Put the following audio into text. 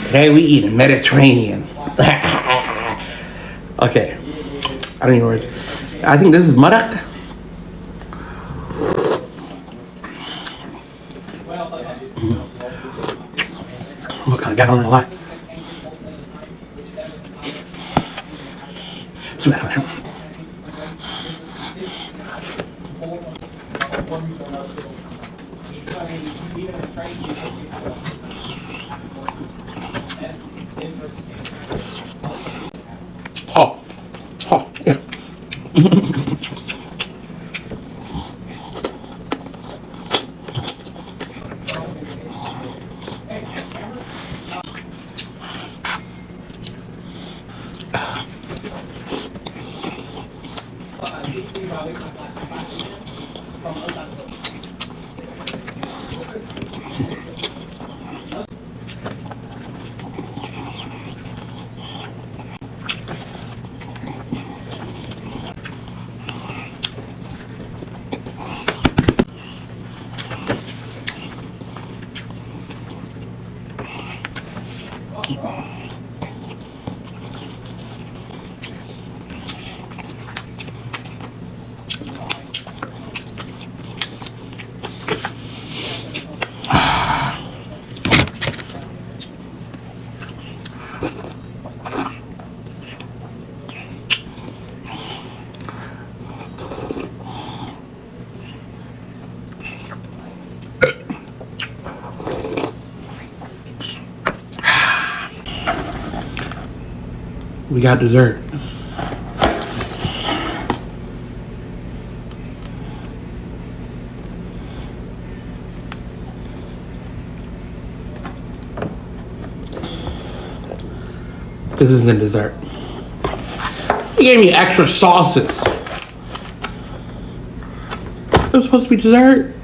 Today we eat Mediterranean. Okay. I don't even know where I think this is marak. What kind of guy on my life? Oh, oh, yeah. We got dessert. This isn't dessert. He gave me extra sauces. It was supposed to be dessert.